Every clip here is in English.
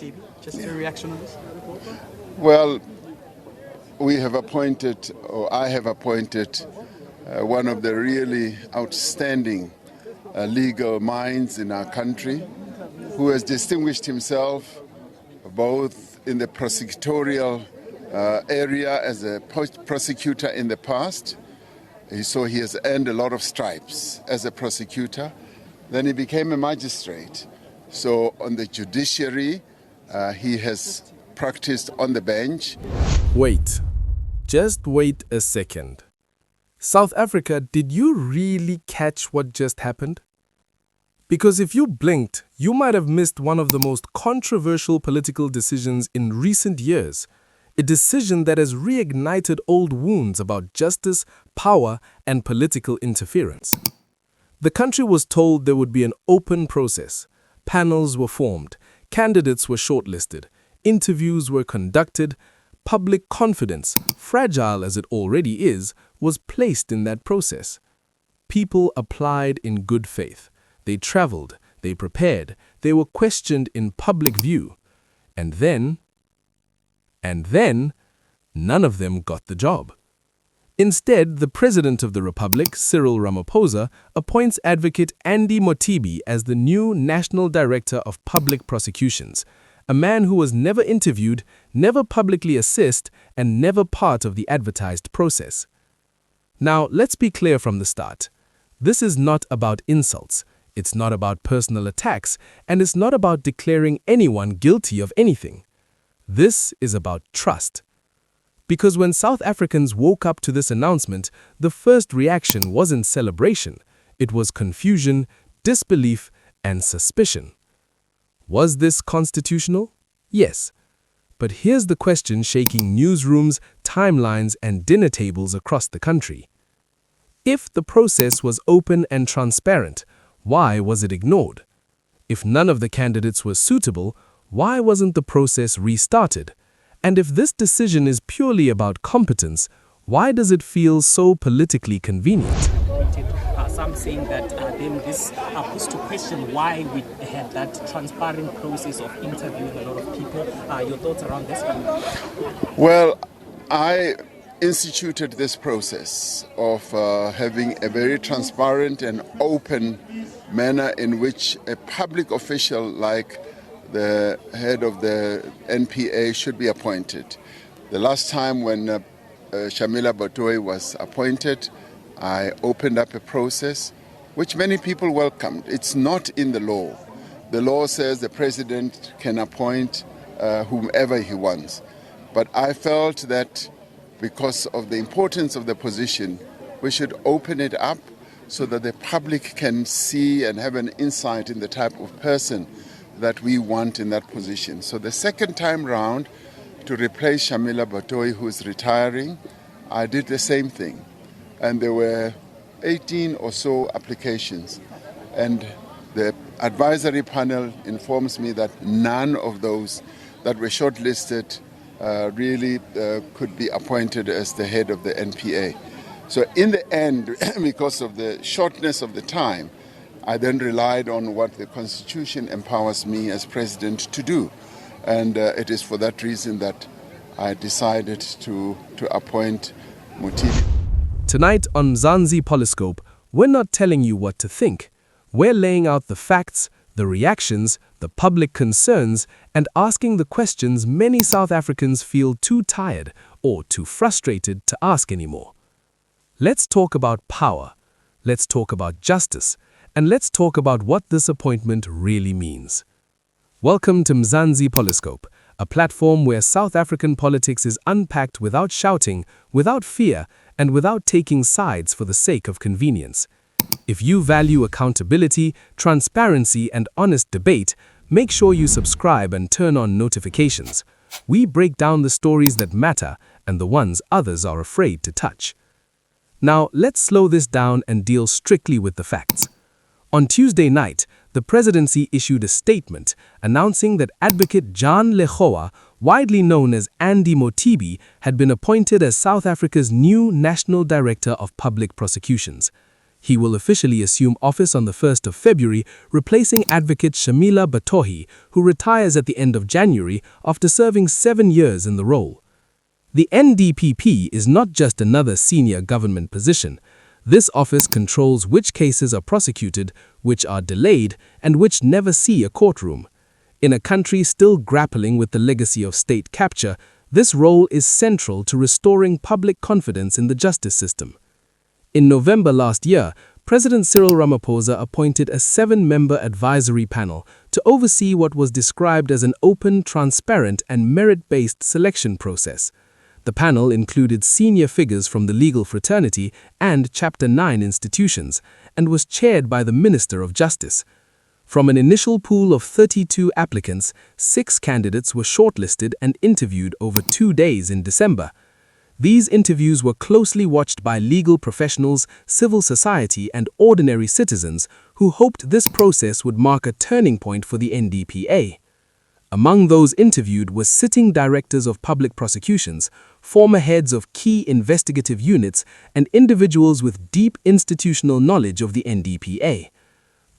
Mothibi. Just a reaction on this? Well, we have appointed, or I have appointed, one of the really outstanding legal minds in our country who has distinguished himself both in the prosecutorial area as a prosecutor in the past. So he has earned a lot of stripes as a prosecutor. Then he became a magistrate. So on the judiciary, he has practiced on the bench. Wait. Just wait a second. South Africa, did you really catch what just happened? Because if you blinked, you might have missed one of the most controversial political decisions in recent years. A decision that has reignited old wounds about justice, power, and political interference. The country was told there would be an open process. Panels were formed, candidates were shortlisted, interviews were conducted. Public confidence, fragile as it already is, was placed in that process. People applied in good faith. They traveled, they prepared, they were questioned in public view. And then, none of them got the job. Instead, the President of the Republic, Cyril Ramaphosa, appoints Advocate Andy Mothibi as the new National Director of Public Prosecutions, a man who was never interviewed, never publicly assessed, and never part of the advertised process. Now, let's be clear from the start. This is not about insults, it's not about personal attacks, and it's not about declaring anyone guilty of anything. This is about trust. Because when South Africans woke up to this announcement, the first reaction wasn't celebration. It was confusion, disbelief, and suspicion. Was this constitutional? Yes. But here's the question shaking newsrooms, timelines, and dinner tables across the country. If the process was open and transparent, why was it ignored? If none of the candidates were suitable, why wasn't the process restarted? And if this decision is purely about competence, why does it feel so politically convenient? Some saying that this puts to question why we had that transparent process of interviewing a lot of people. Your thoughts around this one? Well, I instituted this process of having a very transparent and open manner in which a public official like the head of the NPA should be appointed. The last time when Shamila Botoi was appointed, I opened up a process which many people welcomed. It's not in the law. The law says the president can appoint whomever he wants. But I felt that because of the importance of the position, we should open it up so that the public can see and have an insight in the type of person that we want in that position. So the second time round, to replace Shamila Botoi, who is retiring, I did the same thing. And there were 18 or so applications. And the advisory panel informs me that none of those that were shortlisted really could be appointed as the head of the NPA. So in the end, because of the shortness of the time, I then relied on what the Constitution empowers me as president to do. And it is for that reason that I decided to appoint Mothibi. Tonight on Mzansi PoliScope, we're not telling you what to think. We're laying out the facts, the reactions, the public concerns, and asking the questions many South Africans feel too tired or too frustrated to ask anymore. Let's talk about power. Let's talk about justice. And let's talk about what this appointment really means. Welcome to Mzansi PoliScope, a platform where South African politics is unpacked without shouting, without fear, and without taking sides for the sake of convenience. If you value accountability, transparency, and honest debate, make sure you subscribe and turn on notifications. We break down the stories that matter and the ones others are afraid to touch. Now, let's slow this down and deal strictly with the facts. On Tuesday night, the presidency issued a statement announcing that Advocate John Lekgowa, widely known as Andy Mothibi, had been appointed as South Africa's new National Director of Public Prosecutions. He will officially assume office on the 1st of February, replacing Advocate Shamila Batohi, who retires at the end of January after serving 7 years in the role. The NDPP is not just another senior government position. This office controls which cases are prosecuted, which are delayed, and which never see a courtroom. In a country still grappling with the legacy of state capture, this role is central to restoring public confidence in the justice system. In November last year, President Cyril Ramaphosa appointed a 7-member advisory panel to oversee what was described as an open, transparent, and merit-based selection process. The panel included senior figures from the legal fraternity and Chapter 9 institutions and was chaired by the Minister of Justice. From an initial pool of 32 applicants, 6 candidates were shortlisted and interviewed over 2 days in December. These interviews were closely watched by legal professionals, civil society, and ordinary citizens who hoped this process would mark a turning point for the NDPA. Among those interviewed were sitting directors of public prosecutions, former heads of key investigative units, and individuals with deep institutional knowledge of the NDPA.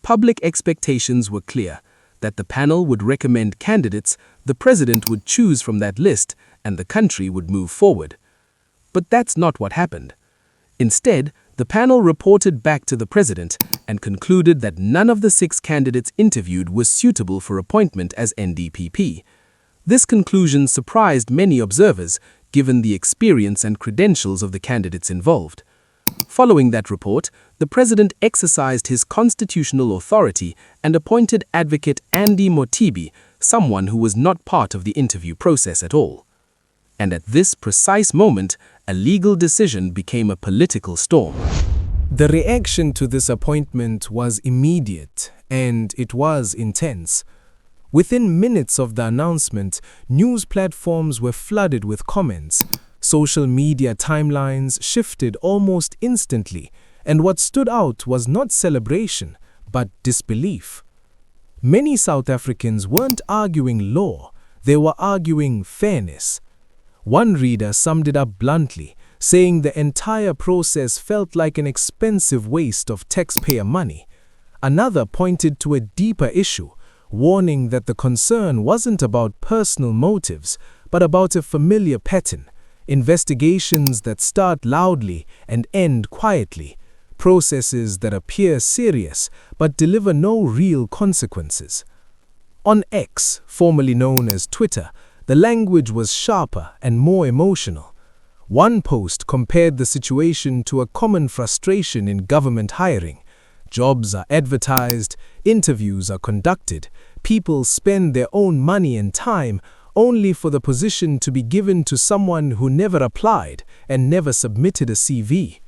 Public expectations were clear that the panel would recommend candidates, the president would choose from that list, and the country would move forward. But that's not what happened. Instead, the panel reported back to the president and concluded that none of the 6 candidates interviewed was suitable for appointment as NDPP. This conclusion surprised many observers, given the experience and credentials of the candidates involved. Following that report, the president exercised his constitutional authority and appointed Advocate Andy Mothibi, someone who was not part of the interview process at all. And at this precise moment, a legal decision became a political storm. The reaction to this appointment was immediate, and it was intense. Within minutes of the announcement, news platforms were flooded with comments. Social media timelines shifted almost instantly, and what stood out was not celebration, but disbelief. Many South Africans weren't arguing law, they were arguing fairness. One reader summed it up bluntly, saying the entire process felt like an expensive waste of taxpayer money. Another pointed to a deeper issue, warning that the concern wasn't about personal motives, but about a familiar pattern: investigations that start loudly and end quietly, processes that appear serious but deliver no real consequences. On X, formerly known as Twitter, the language was sharper and more emotional. One post compared the situation to a common frustration in government hiring. Jobs are advertised, interviews are conducted, people spend their own money and time only for the position to be given to someone who never applied and never submitted a CV.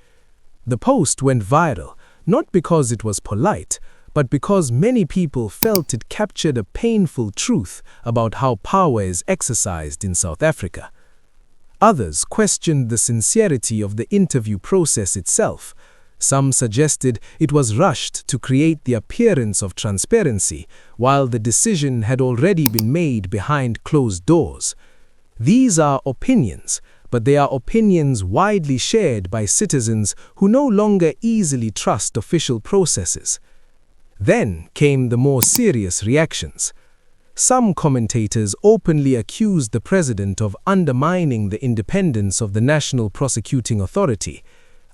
The post went viral, not because it was polite, but because many people felt it captured a painful truth about how power is exercised in South Africa. Others questioned the sincerity of the interview process itself. Some suggested it was rushed to create the appearance of transparency, while the decision had already been made behind closed doors. These are opinions, but they are opinions widely shared by citizens who no longer easily trust official processes. Then came the more serious reactions. Some commentators openly accused the president of undermining the independence of the National Prosecuting Authority.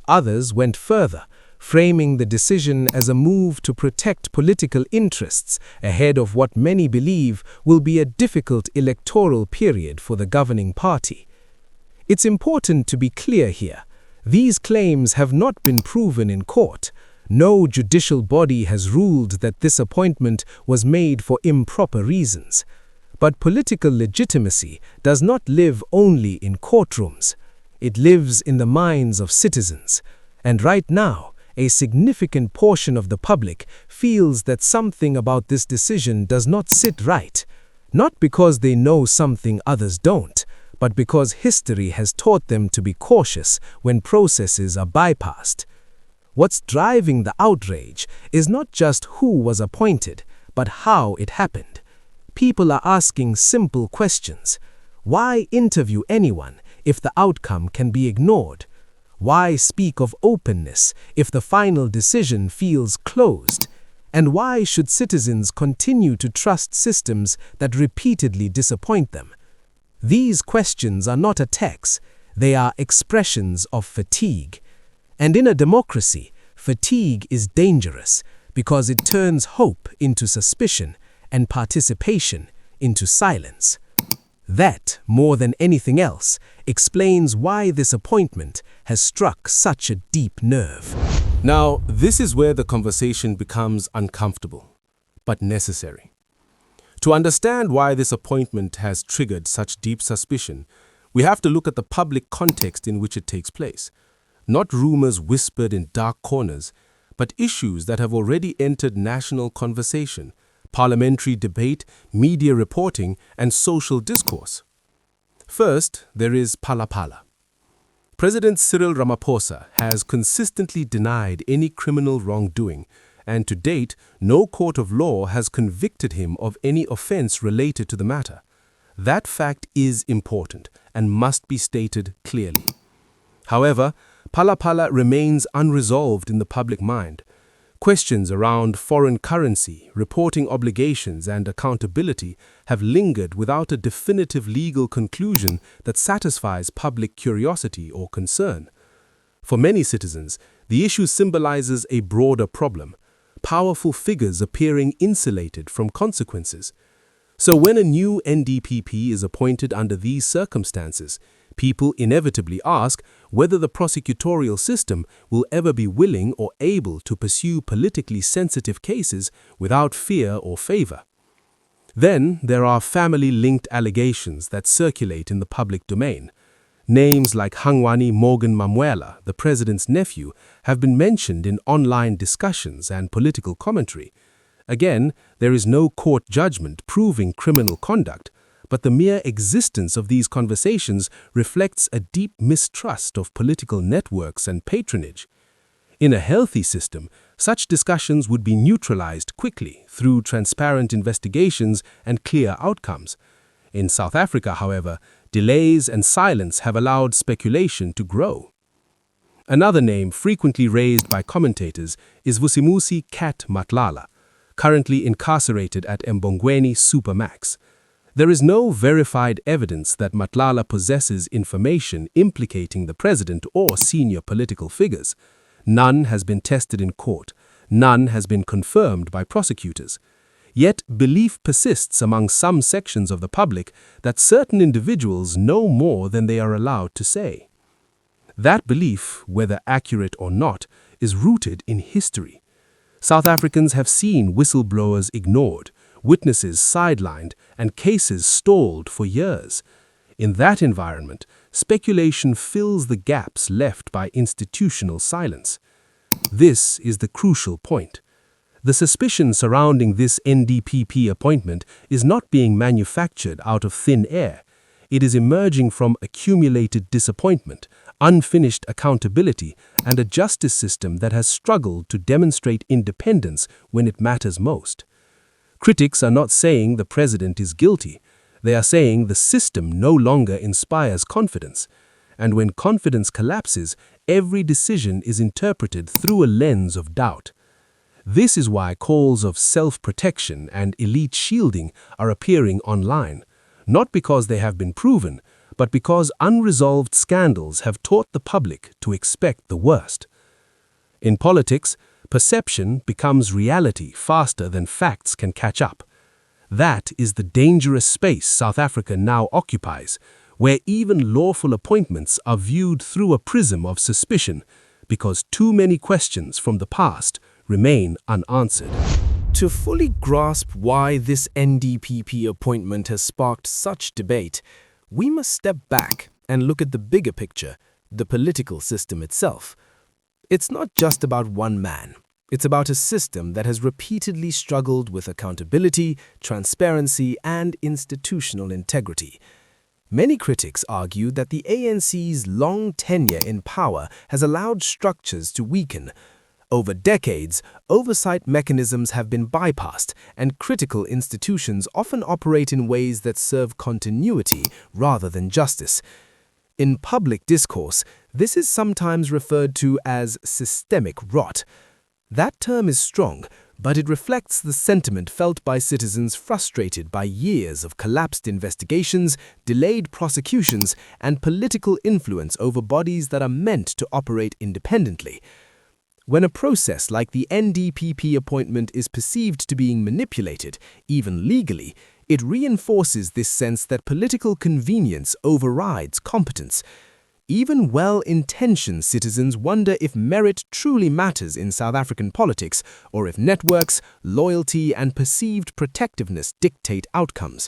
Others went further, framing the decision as a move to protect political interests ahead of what many believe will be a difficult electoral period for the governing party. It's important to be clear here. These claims have not been proven in court. No judicial body has ruled that this appointment was made for improper reasons. But political legitimacy does not live only in courtrooms. It lives in the minds of citizens. And right now, a significant portion of the public feels that something about this decision does not sit right, not because they know something others don't, but because history has taught them to be cautious when processes are bypassed. What's driving the outrage is not just who was appointed, but how it happened. People are asking simple questions. Why interview anyone if the outcome can be ignored? Why speak of openness if the final decision feels closed? And why should citizens continue to trust systems that repeatedly disappoint them? These questions are not attacks, they are expressions of fatigue. And in a democracy, fatigue is dangerous because it turns hope into suspicion and participation into silence. That, more than anything else, explains why this appointment has struck such a deep nerve. Now, this is where the conversation becomes uncomfortable, but necessary. To understand why this appointment has triggered such deep suspicion, we have to look at the public context in which it takes place. Not rumors whispered in dark corners, but issues that have already entered national conversation, parliamentary debate, media reporting, and social discourse. First, there is Phala Phala. President Cyril Ramaphosa has consistently denied any criminal wrongdoing, and to date, no court of law has convicted him of any offense related to the matter. That fact is important and must be stated clearly. However, Phala Phala remains unresolved in the public mind. Questions around foreign currency, reporting obligations, and accountability have lingered without a definitive legal conclusion that satisfies public curiosity or concern. For many citizens, the issue symbolizes a broader problem, powerful figures appearing insulated from consequences. So when a new NDPP is appointed under these circumstances, people inevitably ask whether the prosecutorial system will ever be willing or able to pursue politically sensitive cases without fear or favor. Then there are family-linked allegations that circulate in the public domain. Names like Hangwani Morgan Mamuela, the president's nephew, have been mentioned in online discussions and political commentary. Again, there is no court judgment proving criminal conduct, but the mere existence of these conversations reflects a deep mistrust of political networks and patronage. In a healthy system, such discussions would be neutralized quickly through transparent investigations and clear outcomes. In South Africa, however, delays and silence have allowed speculation to grow. Another name frequently raised by commentators is Vusimusi Cat Matlala, currently incarcerated at Mbongweni Supermax. There is no verified evidence that Matlala possesses information implicating the president or senior political figures. None has been tested in court. None has been confirmed by prosecutors. Yet belief persists among some sections of the public that certain individuals know more than they are allowed to say. That belief, whether accurate or not, is rooted in history. South Africans have seen whistleblowers ignored, witnesses sidelined, and cases stalled for years. In that environment, speculation fills the gaps left by institutional silence. This is the crucial point. The suspicion surrounding this NDPP appointment is not being manufactured out of thin air. It is emerging from accumulated disappointment, unfinished accountability, and a justice system that has struggled to demonstrate independence when it matters most. Critics are not saying the president is guilty. They are saying the system no longer inspires confidence. And when confidence collapses, every decision is interpreted through a lens of doubt. This is why calls of self-protection and elite shielding are appearing online, not because they have been proven, but because unresolved scandals have taught the public to expect the worst. In politics, perception becomes reality faster than facts can catch up. That is the dangerous space South Africa now occupies, where even lawful appointments are viewed through a prism of suspicion, because too many questions from the past remain unanswered. To fully grasp why this NDPP appointment has sparked such debate, we must step back and look at the bigger picture, the political system itself. It's not just about one man. It's about a system that has repeatedly struggled with accountability, transparency, and institutional integrity. Many critics argue that the ANC's long tenure in power has allowed structures to weaken. Over decades, oversight mechanisms have been bypassed, and critical institutions often operate in ways that serve continuity rather than justice. In public discourse, This is sometimes referred to as systemic rot. That term is strong, but it reflects the sentiment felt by citizens frustrated by years of collapsed investigations, delayed prosecutions, and political influence over bodies that are meant to operate independently. When a process like the NDPP appointment is perceived to being manipulated, even legally, it reinforces this sense that political convenience overrides competence. Even well-intentioned citizens wonder if merit truly matters in South African politics, or if networks, loyalty, and perceived protectiveness dictate outcomes.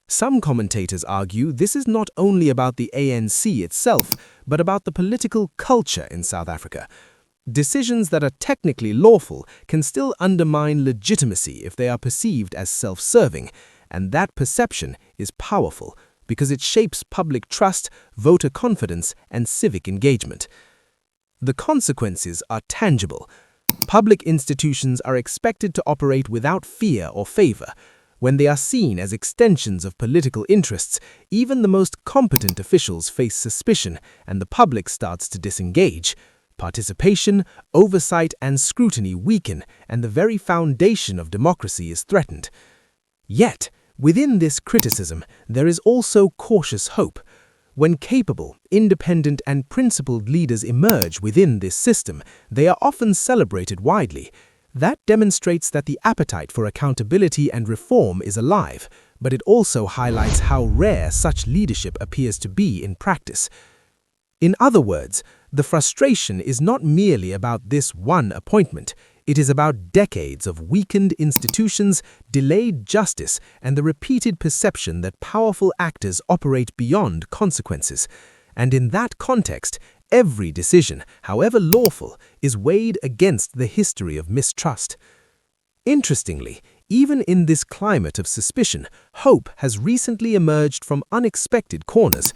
Some commentators argue this is not only about the ANC itself, but about the political culture in South Africa. Decisions that are technically lawful can still undermine legitimacy if they are perceived as self-serving, and that perception is powerful because it shapes public trust, voter confidence, and civic engagement. The consequences are tangible. Public institutions are expected to operate without fear or favor. When they are seen as extensions of political interests, even the most competent officials face suspicion, and the public starts to disengage. Participation, oversight, and scrutiny weaken, and the very foundation of democracy is threatened. Yet, within this criticism, there is also cautious hope. When capable, independent, and principled leaders emerge within this system, they are often celebrated widely. That demonstrates that the appetite for accountability and reform is alive, but it also highlights how rare such leadership appears to be in practice. In other words, the frustration is not merely about this one appointment. It is about decades of weakened institutions, delayed justice, and the repeated perception that powerful actors operate beyond consequences. And in that context, every decision, however lawful, is weighed against the history of mistrust. Interestingly, even in this climate of suspicion, hope has recently emerged from unexpected corners.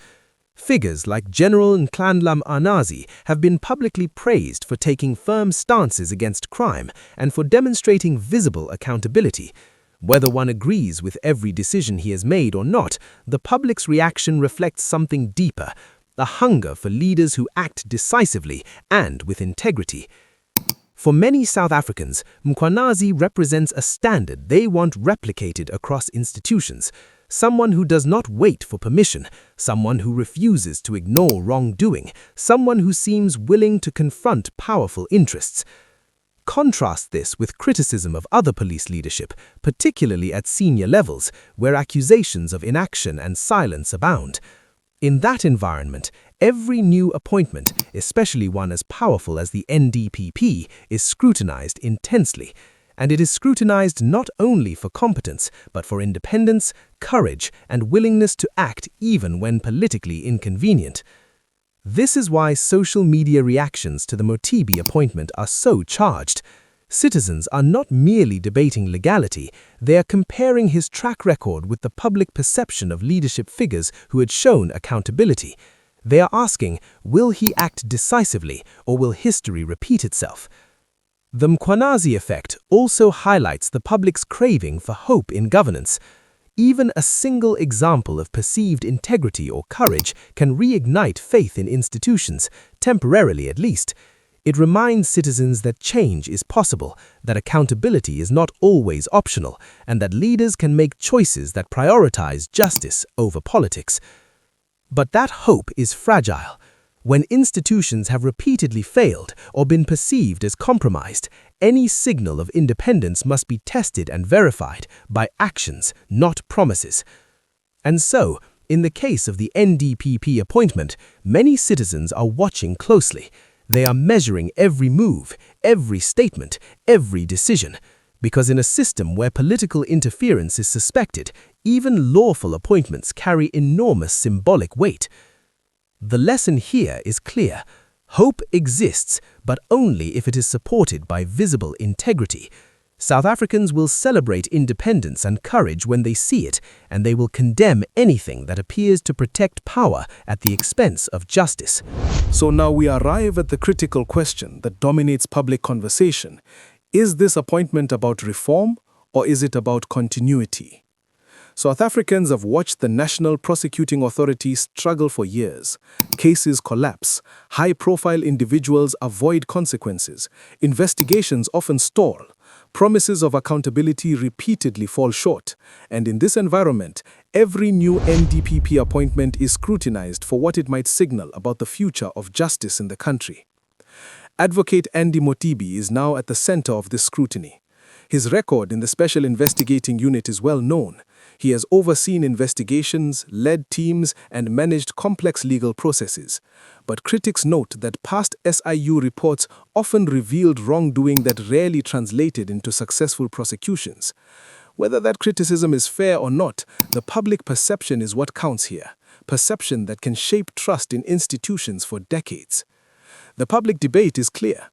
Figures like General Nhlanhla Anazi have been publicly praised for taking firm stances against crime and for demonstrating visible accountability. Whether one agrees with every decision he has made or not, the public's reaction reflects something deeper, a hunger for leaders who act decisively and with integrity. For many South Africans, Mkhwanazi represents a standard they want replicated across institutions. Someone who does not wait for permission, someone who refuses to ignore wrongdoing, someone who seems willing to confront powerful interests. Contrast this with criticism of other police leadership, particularly at senior levels, where accusations of inaction and silence abound. In that environment, every new appointment, especially one as powerful as the NDPP, is scrutinized intensely. And it is scrutinized not only for competence, but for independence, courage, and willingness to act even when politically inconvenient. This is why social media reactions to the Mothibi appointment are so charged. Citizens are not merely debating legality, they are comparing his track record with the public perception of leadership figures who had shown accountability. They are asking, will he act decisively, or will history repeat itself? The Mkhwanazi effect also highlights the public's craving for hope in governance. Even a single example of perceived integrity or courage can reignite faith in institutions, temporarily at least. It reminds citizens that change is possible, that accountability is not always optional, and that leaders can make choices that prioritize justice over politics. But that hope is fragile. When institutions have repeatedly failed or been perceived as compromised, any signal of independence must be tested and verified by actions, not promises. And so, in the case of the NDPP appointment, many citizens are watching closely. They are measuring every move, every statement, every decision. Because in a system where political interference is suspected, even lawful appointments carry enormous symbolic weight. The lesson here is clear. Hope exists, but only if it is supported by visible integrity. South Africans will celebrate independence and courage when they see it, and they will condemn anything that appears to protect power at the expense of justice. So now we arrive at the critical question that dominates public conversation. Is this appointment about reform, or is it about continuity? South Africans have watched the National Prosecuting Authority struggle for years. Cases collapse, high-profile individuals avoid consequences, investigations often stall, promises of accountability repeatedly fall short, and in this environment, every new NDPP appointment is scrutinized for what it might signal about the future of justice in the country. Advocate Andy Mothibi is now at the center of this scrutiny. His record in the Special Investigating Unit is well known. He has overseen investigations, led teams, and managed complex legal processes. But critics note that past SIU reports often revealed wrongdoing that rarely translated into successful prosecutions. Whether that criticism is fair or not, the public perception is what counts here. Perception that can shape trust in institutions for decades. The public debate is clear.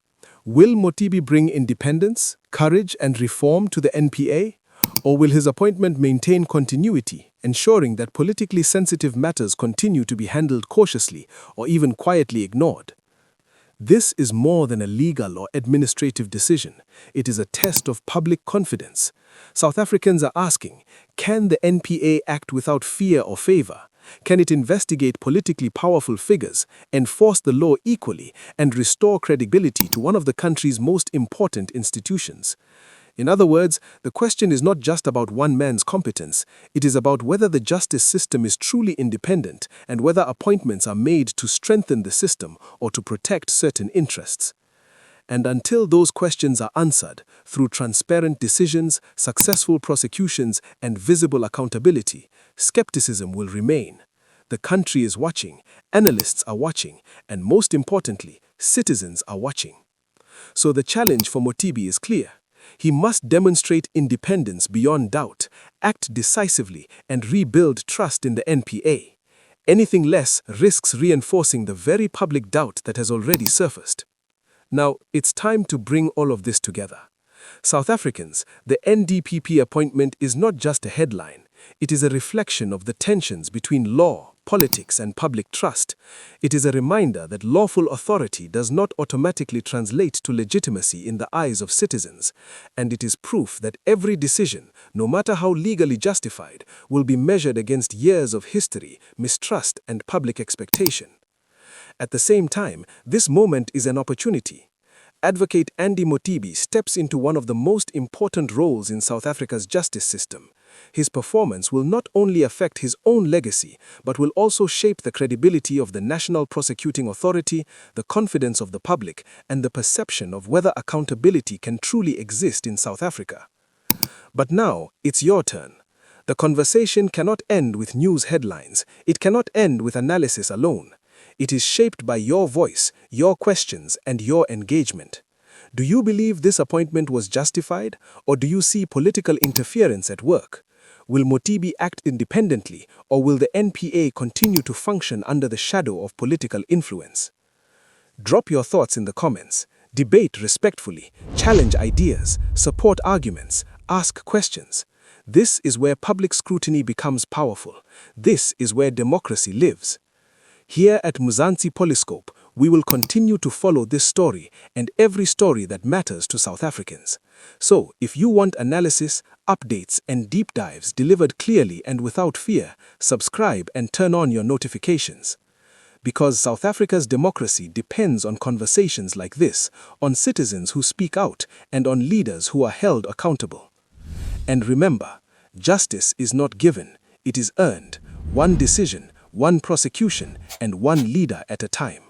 Will Mothibi bring independence, courage, and reform to the NPA? Or will his appointment maintain continuity, ensuring that politically sensitive matters continue to be handled cautiously or even quietly ignored? This is more than a legal or administrative decision. It is a test of public confidence. South Africans are asking, can the NPA act without fear or favor? Can it investigate politically powerful figures, enforce the law equally, and restore credibility to one of the country's most important institutions? In other words, the question is not just about one man's competence, it is about whether the justice system is truly independent and whether appointments are made to strengthen the system or to protect certain interests. And until those questions are answered through transparent decisions, successful prosecutions, and visible accountability, skepticism will remain. The country is watching, analysts are watching, and most importantly, citizens are watching. So the challenge for Mothibi is clear. He must demonstrate independence beyond doubt, act decisively, and rebuild trust in the NPA. Anything less risks reinforcing the very public doubt that has already surfaced. Now, it's time to bring all of this together. South Africans, the NDPP appointment is not just a headline. It is a reflection of the tensions between law, politics, and public trust. It is a reminder that lawful authority does not automatically translate to legitimacy in the eyes of citizens. And it is proof that every decision, no matter how legally justified, will be measured against years of history, mistrust, and public expectation. At the same time, this moment is an opportunity. Advocate Andy Mothibi steps into one of the most important roles in South Africa's justice system. His performance will not only affect his own legacy, but will also shape the credibility of the National Prosecuting Authority, the confidence of the public, and the perception of whether accountability can truly exist in South Africa. But now, it's your turn. The conversation cannot end with news headlines. It cannot end with analysis alone. It is shaped by your voice, your questions, and your engagement. Do you believe this appointment was justified, or do you see political interference at work? Will Mothibi act independently, or will the NPA continue to function under the shadow of political influence? Drop your thoughts in the comments. Debate respectfully, challenge ideas, support arguments, ask questions. This is where public scrutiny becomes powerful. This is where democracy lives. Here at Mzansi PoliScope, we will continue to follow this story and every story that matters to South Africans. So, if you want analysis, updates, and deep dives delivered clearly and without fear, subscribe and turn on your notifications. Because South Africa's democracy depends on conversations like this, on citizens who speak out, and on leaders who are held accountable. And remember, justice is not given, it is earned. One decision, one prosecution, and one leader at a time.